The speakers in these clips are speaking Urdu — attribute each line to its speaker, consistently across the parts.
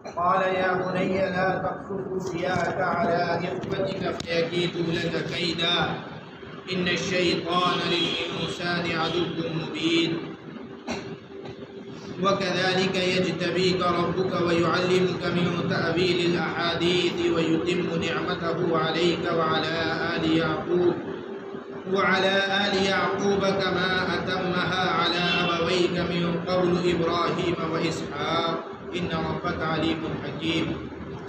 Speaker 1: قال يا بني لا تقصص رؤياك على إخوتك فيكيدوا لك كيدا إن الشيطان للإنسان عدو مبين وكذلك يجتبيك ربك ويعلمك من تأويل الأحاديث ويتم نعمته عليك وعلى آل يعقوب كما أتمها على أبويك من قبل إبراهيم وإسحاق إن ربك عليم حكيم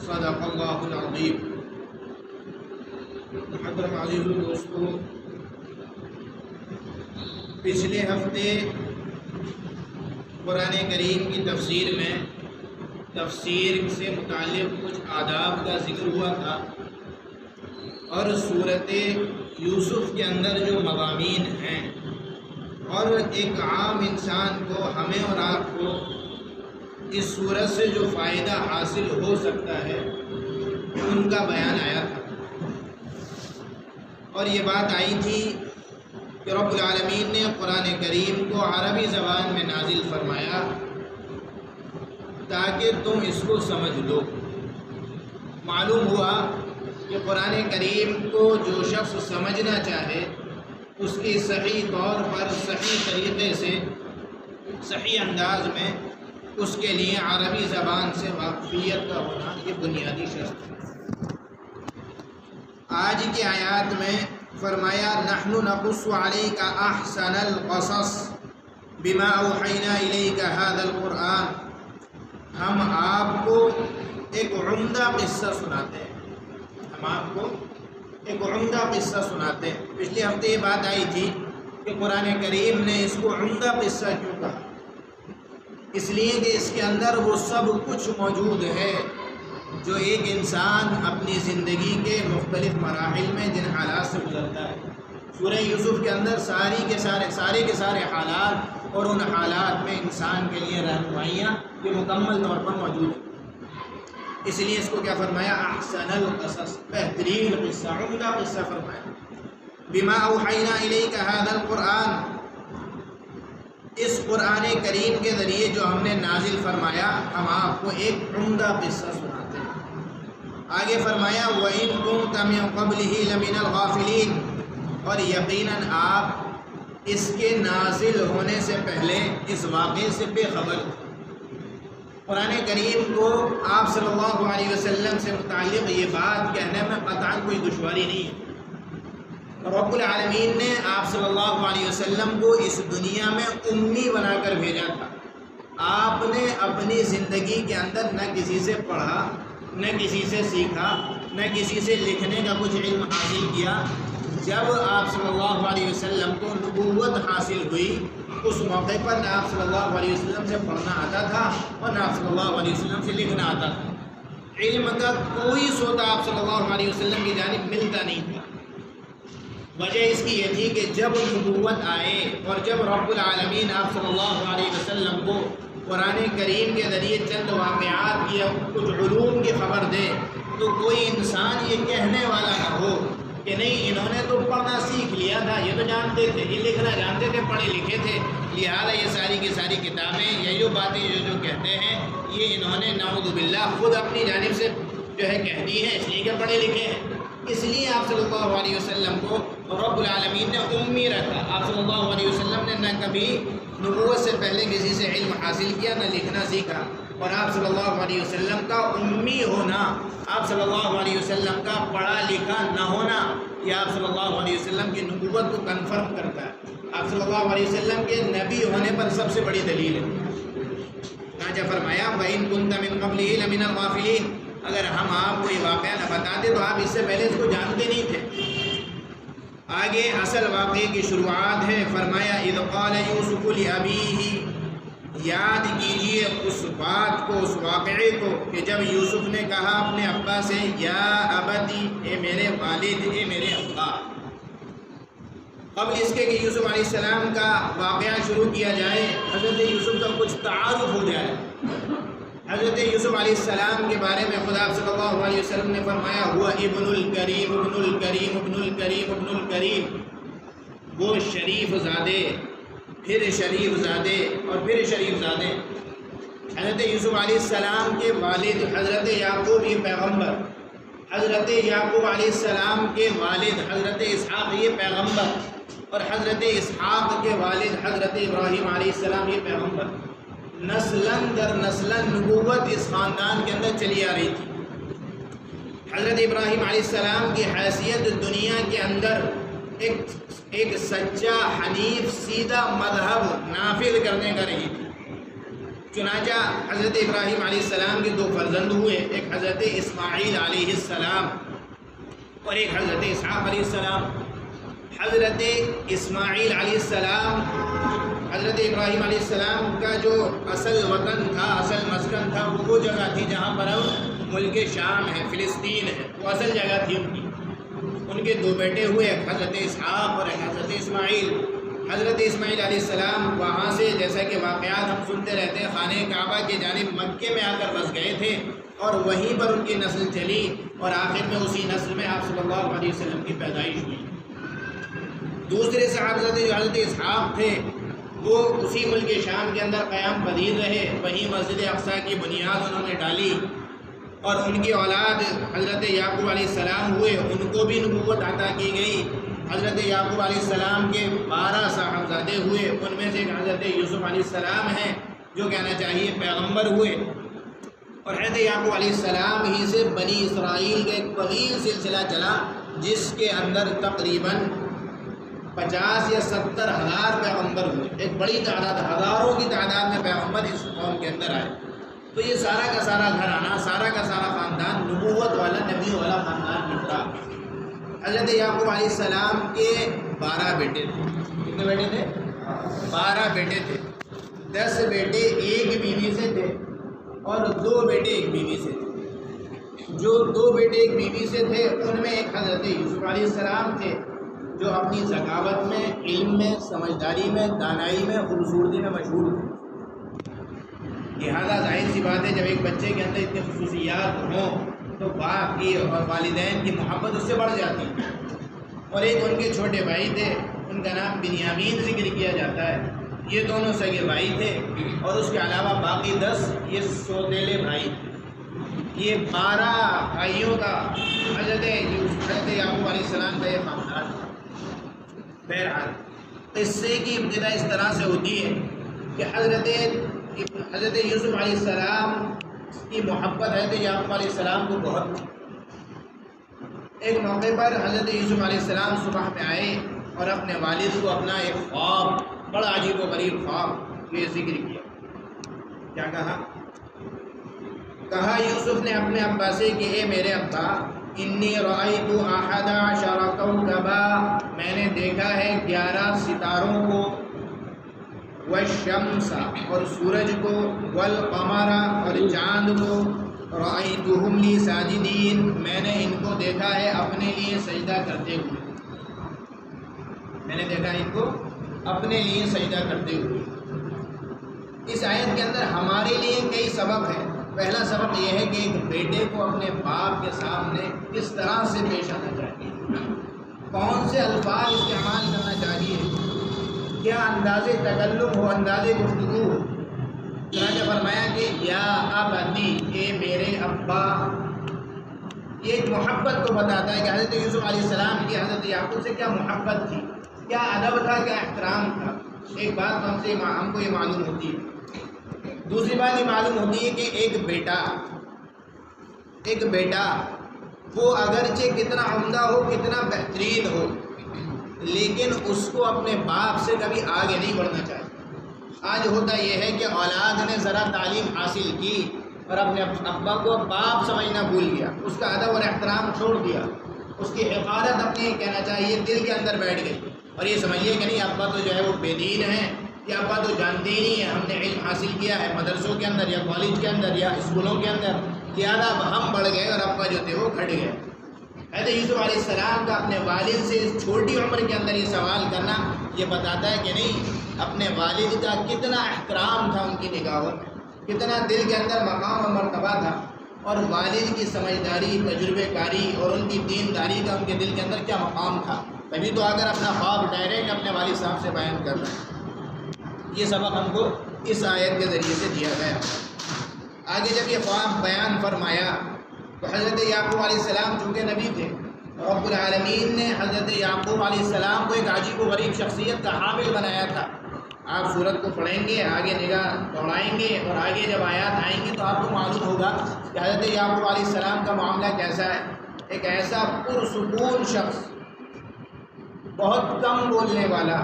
Speaker 1: صدق الله العظيم۔ محترم عزیز دوستو، پچھلے ہفتے قرآن کریم کی تفسیر میں تفسیر سے متعلق کچھ آداب کا ذکر ہوا تھا، اور صورت یوسف کے اندر جو مضامین ہیں اور ایک عام انسان کو، ہمیں اور آپ کو اس صورت سے جو فائدہ حاصل ہو سکتا ہے ان کا بیان آیا تھا۔ اور یہ بات آئی تھی کہ رب العالمین نے قرآن کریم کو عربی زبان میں نازل فرمایا تاکہ تم اس کو سمجھ لو۔ معلوم ہوا کہ قرآن کریم کو جو شخص سمجھنا چاہے اس کی صحیح طور پر، صحیح طریقے سے، صحیح انداز میں اس کے لیے عربی زبان سے واقفیت کا ہونا یہ بنیادی شرط ہے۔ آج کی آیات میں فرمایا نحن نقص علیک احسن القصص بما اوحینا الیک ھذا القرآن، ہم آپ کو ایک عمدہ قصہ سناتے ہیں، ہم آپ کو ایک عمدہ قصہ سناتے ہیں۔ پچھلے ہفتے یہ بات آئی تھی کہ قرآن کریم نے اس کو عمدہ قصہ کیوں کہا؟ اس لیے کہ اس کے اندر وہ سب کچھ موجود ہے جو ایک انسان اپنی زندگی کے مختلف مراحل میں جن حالات سے گزرتا ہے۔ سورہ یوسف کے اندر سارے کے سارے حالات اور ان حالات میں انسان کے لیے رہنمائیاں یہ مکمل طور پر موجود ہیں۔ اس لیے اس کو کیا فرمایا؟ احسن القصص، بہترین قصہ، عمدہ قصہ فرمایا۔ بما اوحینا الیک ھذا القرآن، اس قرآن کریم کے ذریعے جو ہم نے نازل فرمایا ہم آپ کو ایک عمدہ قصہ سناتے ہیں۔ آگے فرمایا وَإِن كُنتَ مِن قَبْلِهِ لَمِنَ الْغَافِلِينَ، اور یقیناً آپ اس کے نازل ہونے سے پہلے اس واقعے سے بے خبر تھے۔ قرآن کریم کو آپ صلی اللہ علیہ وسلم سے متعلق یہ بات کہنے میں قطعاً کوئی دشواری نہیں ہے۔ رب العالمین نے آپ صلی اللہ علیہ وسلم کو اس دنیا میں امی بنا کر بھیجا تھا۔ آپ نے اپنی زندگی کے اندر نہ کسی سے پڑھا، نہ کسی سے سیکھا، نہ کسی سے لکھنے کا کچھ علم حاصل کیا۔ جب آپ صلی اللہ علیہ وسلم کو نبوت حاصل ہوئی اس موقع پر نہ آپ صلی اللہ علیہ وسلم سے پڑھنا آتا تھا اور نہ آپ صلی اللہ علیہ وسلم سے لکھنا آتا تھا۔ علم کا کوئی سودا آپ صلی اللہ علیہ وسلم کی جانب ملتا نہیں تھا۔ وجہ اس کی یہ تھی کہ جب نبوت آئے اور جب رب العالمین آپ صلی اللہ علیہ وسلم کو قرآن کریم کے ذریعے چند واقعات یا کچھ علوم کی خبر دے تو کوئی انسان یہ کہنے والا نہ ہو کہ نہیں انہوں نے تو پڑھنا سیکھ لیا تھا، یہ تو جانتے تھے، یہ لکھنا جانتے تھے، پڑھے لکھے تھے، لہٰذا یہ ساری کی ساری کتابیں یہ جو باتیں جو کہتے ہیں یہ انہوں نے نعوذ باللہ خود اپنی جانب سے جو ہے کہہ دی ہے، اس لیے کہ پڑھے لکھے ہیں۔ اس لیے آپ صلی اللہ علیہ وسلم کو رب العالمین نے امی رکھا۔ آپ صلی اللہ علیہ وسلم نے نہ کبھی نبوت سے پہلے کسی سے علم حاصل کیا، نہ لکھنا سیکھا، اور آپ صلی اللہ علیہ وسلم کا امی ہونا، آپ صلی اللہ علیہ وسلم کا پڑھا لکھا نہ ہونا یہ آپ صلی اللہ علیہ وسلم کی نبوت کو کنفرم کرتا ہے۔ آپ صلی اللہ علیہ وسلم کے نبی ہونے پر سب سے بڑی دلیل ہے۔ چنانچہ فرمایا وَإِن كُنتَ مِن قَبْلِهِ لَمِنَ الْغَافِلِينَ، اگر ہم آپ کو یہ واقعہ نہ بتاتے تو آپ اس سے پہلے اس کو جانتے نہیں تھے۔ آگے اصل واقعے کی شروعات ہے۔ فرمایا اذ قال یوسف لأبیہ، یاد کیجئے اس بات کو، اس واقعے کو کہ جب یوسف نے کہا اپنے ابا سے یا ابتی، اے میرے والد، اے میرے ابا۔ قبل اس کے کہ یوسف علیہ السلام کا واقعہ شروع کیا جائے حضرت یوسف کا کچھ تعارف ہو جائے۔ حضرت یوسف علیہ السلام کے بارے میں خدا صلی اللہ علیہ وسلم نے فرمایا ہوا ابن الکریم ابن الکریم ابن الکریم ابن الکریم، وہ شریف زادے، پھر شریف زادے اور پھر شریف زادے۔ حضرت یوسف علیہ السلام کے والد حضرت یعقوب یہ پیغمبر، حضرت یعقوب علیہ السلام کے والد حضرت اسحاق یہ پیغمبر، اور حضرت اسحاق کے والد حضرت ابراہیم علیہ السلام یہ پیغمبر۔ نسلاً در نسلاً نبوت اس خاندان کے اندر چلی آ رہی تھی۔ حضرت ابراہیم علیہ السلام کی حیثیت دنیا کے اندر ایک سچا حنیف سیدھا مذہب نافذ کرنے کا رہی تھی۔ چنانچہ حضرت ابراہیم علیہ السلام کے دو فرزند ہوئے، ایک حضرت اسماعیل علیہ السلام اور ایک حضرت اسحاق علیہ السلام۔ حضرت اسماعیل علیہ السلام حضرت ابراہیم علیہ السلام کا جو اصل وطن تھا، اصل مسکن تھا، وہ جگہ تھی جہاں پر اب ملک شام ہے، فلسطین ہے، وہ اصل جگہ تھی ان کی۔ ان کے دو بیٹے ہوئے، ایک حضرت اسحاق اور ایک حضرت اسماعیل۔ حضرت اسماعیل علیہ السلام وہاں سے جیسا کہ واقعات ہم سنتے رہتے ہیں، خانہ کعبہ کی جانب مکے میں آ کر بس گئے تھے اور وہیں پر ان کی نسل چلی اور آخر میں اسی نسل میں آپ صلی اللہ علیہ وسلم کی پیدائش ہوئی۔ دوسرے صحابہ جو حضرت اسحاق تھے وہ اسی ملک شام کے اندر قیام پذیر رہے، وہیں مسجد اقصیٰ کی بنیاد انہوں نے ڈالی، اور ان کی اولاد حضرت یعقوب علیہ السلام ہوئے، ان کو بھی نبوت عطا کی گئی۔ حضرت یعقوب علیہ السلام کے 12 صاحبزادے ہوئے، ان میں سے ایک حضرت یوسف علیہ السلام ہیں جو کہنا چاہیے پیغمبر ہوئے، اور حضرت یعقوب علیہ السلام ہی سے بنی اسرائیل کا ایک طویل سلسلہ چلا جس کے اندر تقریباً 50 یا 70 ہزار پیغمبر ہوئے، ایک بڑی تعداد، ہزاروں کی تعداد میں پیغمبر اس قوم کے اندر آئے۔ تو یہ سارا کا سارا گھرانہ، سارا کا سارا خاندان نبوت والا، نبی والا خاندان نکلا۔ حضرت یعقوب علیہ السلام کے 12 بیٹے تھے۔ کتنے بیٹے تھے؟ 12 بیٹے تھے۔ 10 بیٹے ایک بیوی سے تھے اور 2 بیٹے ایک بیوی سے تھے۔ جو 2 بیٹے ایک بیوی سے تھے ان میں ایک حضرت یوسف علیہ السلام تھے جو اپنی ذکاوت میں، علم میں، سمجھداری میں، دانائی میں، خوبصورتی میں مشہور تھے۔ لہٰذا ظاہر سی بات ہے جب ایک بچے کے اندر اتنی خصوصیات ہوں تو باپ کی اور والدین کی محبت اس سے بڑھ جاتی ہے۔ اور ایک ان کے چھوٹے بھائی تھے، ان کا نام بنیامین ذکر کیا جاتا ہے۔ یہ دونوں سگے بھائی تھے اور اس کے علاوہ باقی 10 یہ سوتیلے بھائی تھے۔ یہ 12 بھائیوں کا حضرت یعقوب علیہ السلام کا یہ خاندان تھا۔ بہرحال قصے کی ابتدا اس طرح سے ہوتی ہے کہ حضرت یوسف علیہ السلام کی محبت حضرت یعقوب علیہ السلام کو بہت تھی۔ ایک موقع پر حضرت یوسف علیہ السلام صبح میں آئے اور اپنے والد کو اپنا ایک خواب، بڑا عجیب و غریب خواب، یہ ذکر کیا۔ کیا کہا یوسف نے اپنے ابا سے کہ اے میرے ابا، انی رأیت 11 کوکبا، میں نے دیکھا ہے 11 ستاروں کو، والشمس اور سورج کو، والقمر اور چاند کو، رأیتہم لی ساجدین، میں نے ان کو دیکھا ہے اپنے لیے سجدہ کرتے ہوئے، میں نے دیکھا ان کو اپنے لیے سجدہ کرتے ہوئے۔ اس آیت کے اندر ہمارے لیے کئی سبق ہیں۔ پہلا سبق یہ ہے کہ ایک بیٹے کو اپنے باپ کے سامنے کس طرح سے پیش آنا چاہیے، کون سے الفاظ استعمال کرنا چاہیے، کیا انداز تکلم ہو، انداز گفتگو ہو۔ چنانچہ فرمایا کہ یا ابتی، اے میرے ابا، یہ ایک محبت کو بتاتا ہے کہ حضرت یوسف علیہ السلام کی حضرت یعقوب سے کیا محبت تھی، کیا ادب تھا، کیا احترام تھا۔ ایک بات ہم کو یہ معلوم ہوتی ہے۔ دوسری بات یہ معلوم ہوتی ہے کہ ایک بیٹا وہ اگرچہ کتنا عمدہ ہو، کتنا بہترین ہو، لیکن اس کو اپنے باپ سے کبھی آگے نہیں بڑھنا چاہیے۔ آج ہوتا یہ ہے کہ اولاد نے ذرا تعلیم حاصل کی اور اپنے ابا کو باپ سمجھنا بھول گیا، اس کا ادب اور احترام چھوڑ دیا، اس کی حقارت اپنی کہنا چاہیے دل کے اندر بیٹھ گئی، اور یہ سمجھیے کہ نہیں ابا تو جو ہے وہ بے دین ہے، یا ابا تو جانتے ہی نہیں ہے، ہم نے علم حاصل کیا ہے مدرسوں کے اندر یا کالج کے اندر یا اسکولوں کے اندر، زیادہ ہم بڑھ گئے اور ابا جو تھے وہ گھٹ گئے۔ حضرت یوسف علیہ السلام کا اپنے والد سے اس چھوٹی عمر کے اندر یہ سوال کرنا یہ بتاتا ہے کہ نہیں اپنے والد کا کتنا احترام تھا ان کی نگاہوں میں، کتنا دل کے اندر مقام و مرتبہ تھا، اور والد کی سمجھداری، تجربے کاری اور ان کی دینداری کا ان کے دل کے اندر کیا مقام تھا۔ تبھی تو اگر اپنا خواب ڈائریکٹ اپنے والد صاحب سے بیان کر رہے ہیں۔ یہ سبق ہم کو اس آیت کے ذریعے سے دیا گیا۔ آگے جب یہ خواب بیان فرمایا تو حضرت یعقوب علیہ السلام چونکہ نبی تھے، رب العالمین نے حضرت یعقوب علیہ السلام کو ایک عجیب و غریب شخصیت کا حامل بنایا تھا۔ آپ سورت کو پڑھیں گے، آگے نگاہ دوڑائیں گے اور آگے جب آیات آئیں گی تو آپ کو معلوم ہوگا کہ حضرت یعقوب علیہ السلام کا معاملہ کیسا ہے۔ ایک ایسا پرسکون شخص، بہت کم بولنے والا،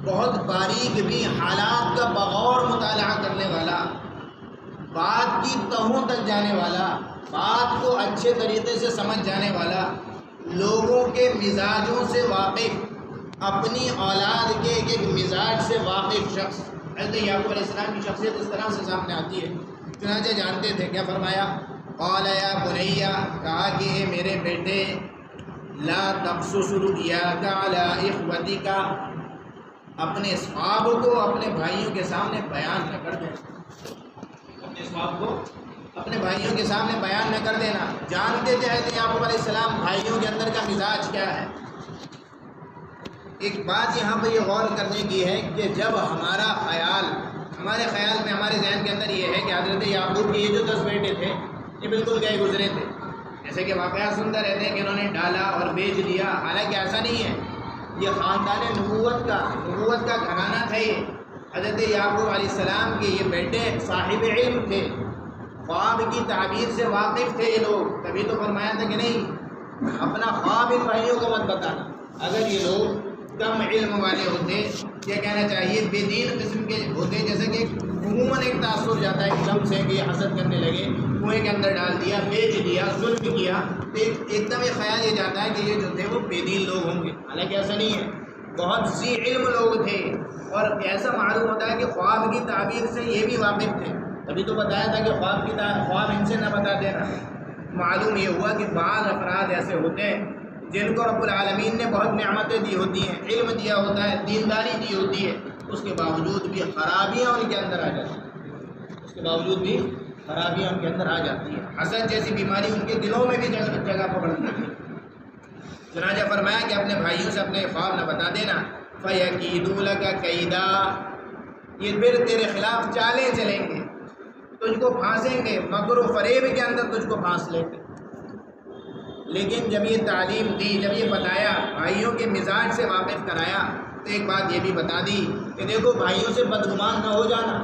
Speaker 1: بہت باریک بھی حالات کا بغور مطالعہ کرنے والا، بات کی تہوں تک جانے والا، بات کو اچھے طریقے سے سمجھ جانے والا، لوگوں کے مزاجوں سے واقف، اپنی اولاد کے ایک ایک مزاج سے واقف شخص۔ حضرت یعقوب علیہ السلام کی شخصیت اس طرح سے سامنے آتی ہے۔ چنانچہ جانتے تھے کیا فرمایا، قال یا بنیا، کہا کہ اے میرے بیٹے، لا تقصص رؤیاک علی اخوتک، اپنے اس خواب کو اپنے بھائیوں کے سامنے بیان نہ کر دینا، اپنے اس خواب کو اپنے بھائیوں کے سامنے بیان نہ کر دینا۔ جانتے تھے حضرت یعقوب علیہ السلام بھائیوں کے اندر کا مزاج کیا ہے۔ ایک بات یہاں پہ یہ غور کرنے کی ہے کہ جب ہمارے خیال میں، ہمارے ذہن کے اندر یہ ہے کہ حضرت یعقوب کے یہ جو 10 بیٹے تھے یہ بالکل گئے گزرے تھے، جیسے کہ واقعات سنتے رہتے ہیں کہ انہوں نے ڈالا اور بیچ دیا، حالانکہ ایسا نہیں ہے۔ یہ خاندان نبوت کا گھرانہ تھا۔ یہ حضرت یعقوب علیہ السلام کے یہ بیٹے صاحب علم تھے، خواب کی تعبیر سے واقف تھے یہ لوگ، تبھی تو فرمایا تھا کہ نہیں اپنا خواب ان بھائیوں کو مت بتانا۔ اگر یہ لوگ کم علم والے ہوتے، یہ کہنا چاہیے بے دین قسم کے ہوتے، جیسے کہ عموماً ایک تاثر جاتا ہے ایک سے کہ حسد کرنے لگے، کنویں کے اندر ڈال دیا، بیچ دیا، ظلم کیا، تو ایک دم یہ خیال یہ جاتا ہے کہ یہ جو تھے وہ بے دین لوگ ہوں گے، حالانکہ ایسا نہیں ہے، بہت سی علم لوگ تھے، اور ایسا معلوم ہوتا ہے کہ خواب کی تعبیر سے یہ بھی واقف تھے، تبھی تو بتایا تھا کہ خواب ان سے نہ بتا دینا۔ معلوم یہ ہوا کہ بعض افراد ایسے ہوتے ہیں جن کو رب العالمین نے بہت نعمتیں دی ہوتی ہیں، علم دیا ہوتا ہے، دینداری دی ہوتی ہے، اس کے باوجود بھی خرابیاں ان کے اندر آ جاتی ہیں، ان کے اندر آ جاتی ہیں۔ حسد جیسی بیماری ان کے دلوں میں بھی جگہ پکڑتی ہے۔ چنانچہ فرمایا کہ اپنے بھائیوں سے اپنے خواب نہ بتا دینا، فَيَكِيدُوا لَكَ كَيْدًا، یہ پھر تیرے خلاف چالیں چلیں گے، تجھ کو پھانسیں گے، مکر و فریب کے اندر تجھ کو پھانس لیں گے۔ لیکن جب یہ تعلیم دی، جب یہ بتایا، بھائیوں کے مزاج سے واقف کرایا، تو ایک بات یہ بھی بتا دی کہ دیکھو بھائیوں سے بدگمان نہ ہو جانا،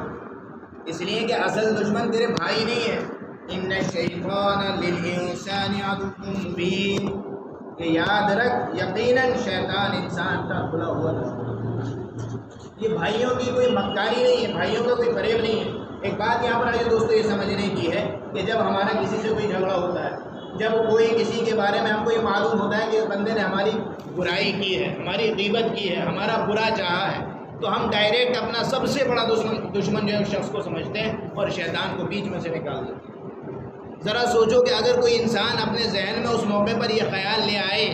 Speaker 1: اس لیے کہ اصل دشمن تیرے بھائی نہیں ہے۔ ان الشیطان للانسان عدو مبین، کہ یاد رکھ یقیناً شیطان انسان کا کھلا ہوا دشمن، یہ بھائیوں کی کوئی مکاری نہیں ہے، بھائیوں کا کوئی فریب نہیں ہے۔ ایک بات یہاں پر آئیے دوستو یہ سمجھنے کی ہے کہ جب ہمارا کسی سے کوئی جھگڑا ہوتا ہے، جب کوئی کسی کے بارے میں ہم کو یہ معلوم ہوتا ہے کہ اس بندے نے ہماری برائی کی ہے، ہماری غیبت کی ہے، ہمارا برا چاہا ہے، تو ہم ڈائریکٹ اپنا سب سے بڑا دشمن جو ہے شخص کو سمجھتے ہیں اور شیطان کو بیچ میں سے نکال دیتے ہیں۔ ذرا سوچو کہ اگر کوئی انسان اپنے ذہن میں اس موقع پر یہ خیال لے آئے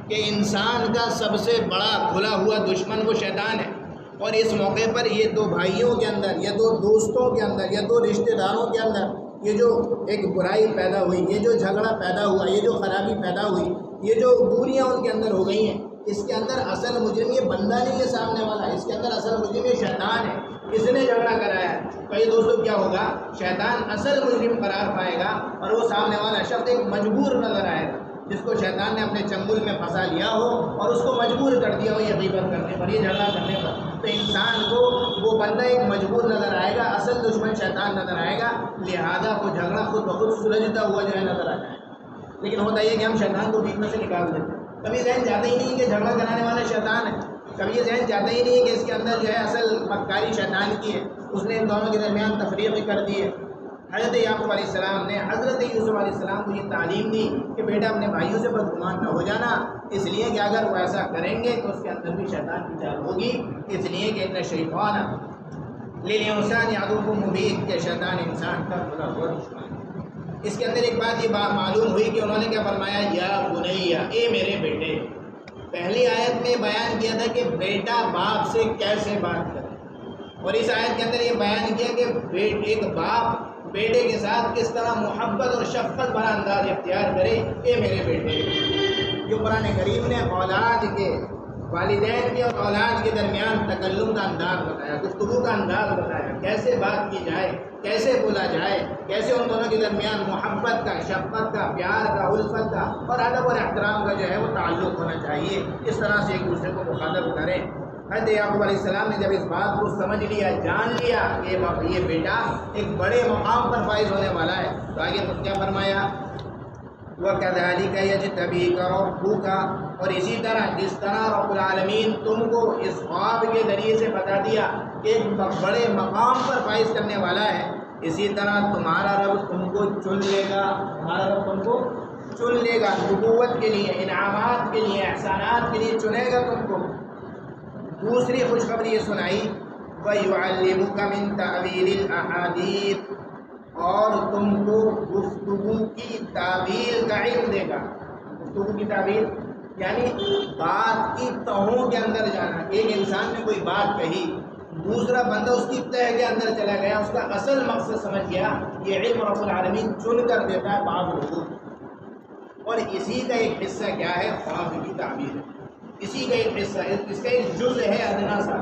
Speaker 1: کہ انسان کا سب سے بڑا کھلا ہوا دشمن وہ شیطان ہے، اور اس موقع پر یہ دو بھائیوں کے اندر یا دو دوستوں کے اندر یا دو رشتہ داروں کے اندر یہ جو ایک برائی پیدا ہوئی، یہ جو جھگڑا پیدا ہوا، یہ جو خرابی پیدا ہوئی، یہ جو دوریاں ان کے اندر ہو گئی ہیں، اس کے اندر اصل مجرم یہ بندہ نہیں ہے سامنے والا، اس کے اندر اصل مجرم یہ شیطان ہے، اس نے جھگڑا کرایا ہے۔ کئی دوستوں کیا ہوگا، شیطان اصل مجرم قرار پائے گا اور وہ سامنے والا شخص ایک مجبور نظر آئے گا، جس کو شیطان نے اپنے چنگل میں پھنسا لیا ہو اور اس کو مجبور کر دیا ہو یہ غیبت کرنے پر، یہ جھگڑا کرنے پر، تو انسان کو وہ بندہ ایک مجبور نظر آئے گا، اصل دشمن شیطان نظر آئے گا، لہذا وہ جھگڑا خود بخود سلجھتا ہوا جو ہے نظر آ جائے گا۔ لیکن ہوتا یہ کہ ہم شیطان کو بیچ میں سے نکال دیتے ہیں، کبھی ذہن جاتا ہی نہیں کہ جھگڑا کرانے والا شیطان ہے، کبھی یہ ذہن جاتا ہی نہیں کہ اس کے اندر جو ہے اصل مکاری شیطان کی ہے، اس نے ان دونوں کے درمیان تفریق کر دی ہے۔ حضرت یعقوب علیہ السلام نے حضرت یوسف علیہ السلام کو یہ تعلیم دی کہ بیٹا اپنے بھائیوں سے بدگمان نہ ہو جانا، اس لیے کہ اگر وہ ایسا کریں گے تو اس کے اندر بھی شیطان کی چال ہوگی، اس لیے کہ ان الشیطان للانسان عدو مبین، کہ شیطان انسان کا کھلا ہوا دشمن۔ اس کے اندر ایک بات یہ معلوم ہوئی کہ انہوں نے کیا فرمایا، یا بنیا، اے میرے بیٹے۔ پہلی آیت میں بیان کیا تھا کہ بیٹا باپ سے کیسے بات کرے، اور اس آیت کے اندر یہ بیان کیا کہ ایک باپ بیٹے کے ساتھ کس طرح محبت اور شفقت بھرا انداز اختیار کرے، اے میرے بیٹے۔ جو قرآن کریم نے اولاد کے والدین کے اور اولاد کے درمیان تکلم کا انداز بتایا، گفتگو کا انداز بتایا، کیسے بات کی جائے، کیسے بولا جائے، کیسے ان دونوں کے درمیان محبت کا، شفقت کا، پیار کا، الفت کا اور ادب اور احترام کا جو ہے وہ تعلق ہونا چاہیے، اس طرح سے ایک دوسرے کو مخاطب کریں۔ حضرت یعقوب علیہ السلام نے جب اس بات کو سمجھ لیا، جان لیا کہ یہ بیٹا ایک بڑے مقام پر فائز ہونے والا ہے، تو آگے کیا فرمایا؟ وَكَذَلِكَ يَجْتَبِيكَ رَبُّكَ، اور اسی طرح جس طرح رب العالمین تم کو اس خواب کے ذریعے سے بتا دیا کہ ایک بڑے مقام پر فائز کرنے والا ہے، اسی طرح تمہارا رب تم کو چن لے گا، تمہارا رب تم کو چن لے گا نبوت کے لیے، انعامات کے لیے، احسانات کے لیے چنے گا تم کو۔ دوسری خوشخبری یہ سنائی، وَيُعَلِّمُكَ مِن تَأْوِيلِ الْأَحَادِيثِ، اور تم کو گفتگو کی تعبیر کا علم دے گا۔ گفتگو کی تعبیر یعنی بات کی تہوں کے اندر جانا۔ ایک انسان نے کوئی بات کہی، دوسرا بندہ اس کی تہ کے اندر چلا گیا، اس کا اصل مقصد سمجھ گیا، یہ علم رب العالمین چن کر دیتا ہے بعض لوگوں کو۔ اور اسی کا ایک حصہ کیا ہے؟ خواب کی تعبیر ہے، اسی کا ایک حصہ، اس کا ایک جز ہے ادنا سا،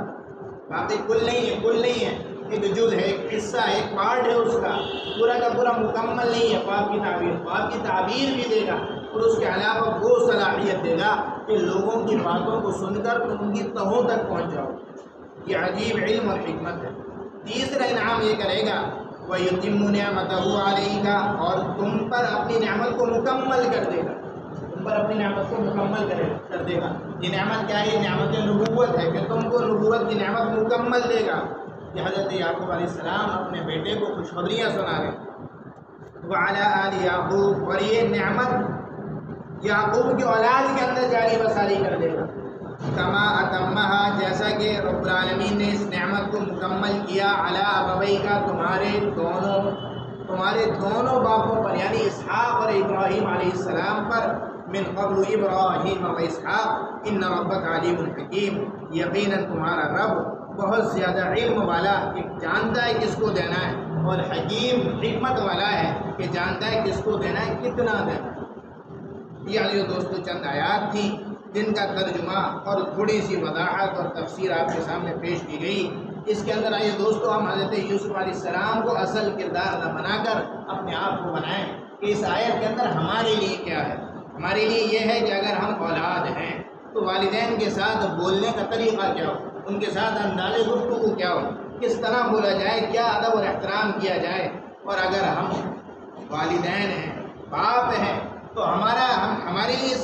Speaker 1: باقی کل نہیں ہے، کل نہیں ہے، ایک جز ہے، ایک حصہ ہے، ایک پارٹ ہے اس کا، پورا کا پورا مکمل نہیں ہے۔ خواب کی تعبیر، خواب کی تعبیر بھی دے گا اور اس کے علاوہ وہ صلاحیت دے گا کہ لوگوں کی باتوں کو سن کر تم ان کی تہوں تک پہنچ جاؤ۔ یہ عجیب علم اور حکمت ہے۔ تیسرا انعام یہ کرے گا، وَيُتِمُّ نِعْمَتَهُ عَلَيْكَ، اور تم پر اپنی نعمت کو مکمل کر دے گا، تم پر اپنی نعمت کو مکمل کر دے گا۔ یہ نعمت کیا ہے؟ یہ نعمت نبوت ہے کہ تم کو نبوت کی نعمت مکمل دے گا۔ کہ حضرت یعقوب علیہ السلام اپنے بیٹے کو خوشخبریاں سنا رہے ہیں۔ وعلی آل یعقوب، اور یہ نعمت یعقوب کی اولاد کے اندر جاری بساری کر دے گا۔ کما اتمہا، جیسا کہ رب العالمین نے اس نعمت کو مکمل کیا، علی ابویک، تمہارے دونوں باپوں پر، یعنی اسحاق اور ابراہیم علیہ السلام پر، من قبل ابراہیم و اسحاق ان ربک علیم حکیم، یقیناً تمہارا رب بہت زیادہ علم والا، کہ جانتا ہے کس کو دینا ہے، اور حکیم حکمت والا ہے کہ جانتا ہے کس کو دینا ہے، کتنا دینا ہے۔ یہ علیہ دوستو چند آیات تھیں جن کا ترجمہ اور تھوڑی سی وضاحت اور تفسیر آپ کے سامنے پیش کی گئی۔ اس کے اندر آئیے دوستو ہم حضرت یوسف علیہ السلام کو اصل کردار نہ بنا کر اپنے آپ کو بنائیں کہ اس آیت کے اندر ہمارے لیے کیا ہے۔ ہمارے لیے یہ ہے کہ اگر ہم اولاد ہیں تو والدین کے ساتھ بولنے کا طریقہ کیا ہو، ان کے ساتھ انداز گفتگو کیا ہو، کس طرح بولا جائے، کیا ادب اور احترام کیا جائے۔ اور اگر ہم والدین ہیں، باپ ہیں، تو ہمارے لیے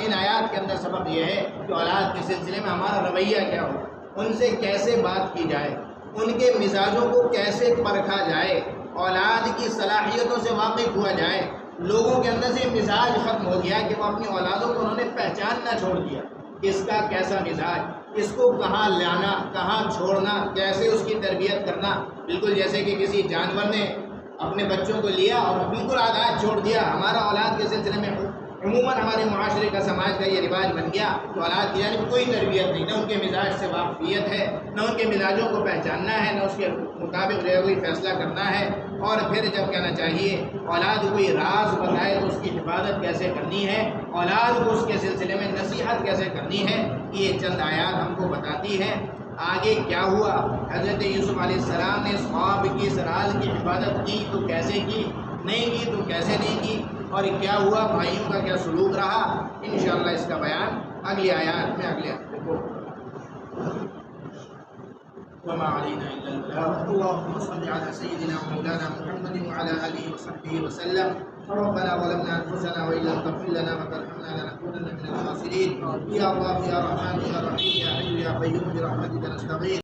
Speaker 1: ان آیات کے اندر سبق یہ ہے کہ اولاد کے سلسلے میں ہمارا رویہ کیا ہو، ان سے کیسے بات کی جائے، ان کے مزاجوں کو کیسے پرکھا جائے، اولاد کی صلاحیتوں سے واقف ہوا جائے۔ لوگوں کے اندر سے مزاج ختم ہو گیا کہ وہ اپنی اولادوں کو انہوں نے پہچاننا چھوڑ دیا، اس کا کیسا مزاج، اس کو کہاں لانا، کہاں چھوڑنا، کیسے اس کی تربیت کرنا۔ بالکل جیسے کہ کسی جانور نے اپنے بچوں کو لیا اور بالکل آزاد چھوڑ دیا۔ ہمارا اولاد کے سلسلے میں عموماً ہمارے معاشرے کا، سماج کا یہ رواج بن گیا تو اولاد کی جانب کوئی تربیت نہیں، نہ ان کے مزاج سے واقفیت ہے، نہ ان کے مزاجوں کو پہچاننا ہے، نہ اس کے مطابق جو ہے کوئی فیصلہ کرنا ہے۔ اور پھر جب کہنا چاہیے اولاد کوئی راز بتائے تو اس کی حفاظت کیسے کرنی ہے، اولاد کو اس کے سلسلے میں نصیحت کیسے کرنی ہے، یہ چند آیات ہم کو بتاتی ہیں۔ آگے کیا ہوا، حضرت یوسف علیہ السلام نے اس خواب کی، اس راز کی حفاظت کی تو کیسے کی، نہیں کی تو کیسے نہیں کی، اور کیا ہوا، بھائیوں کا کیا سلوک رہا، انشاءاللہ اس کا بیان اگلی آیات میں اگلے ہفتے کو۔ وما علينا إلا البلاغ، اللهم صل على سيدنا ومولانا محمد وعلى آله وصحبه وسلم. ربنا ظلمنا أنفسنا وإن لم تغفر لنا وترحمنا لنكونن من الخاسرين. يا الله يا رحمن يا رحيم يا حي يا قيوم برحمتك نستغيث.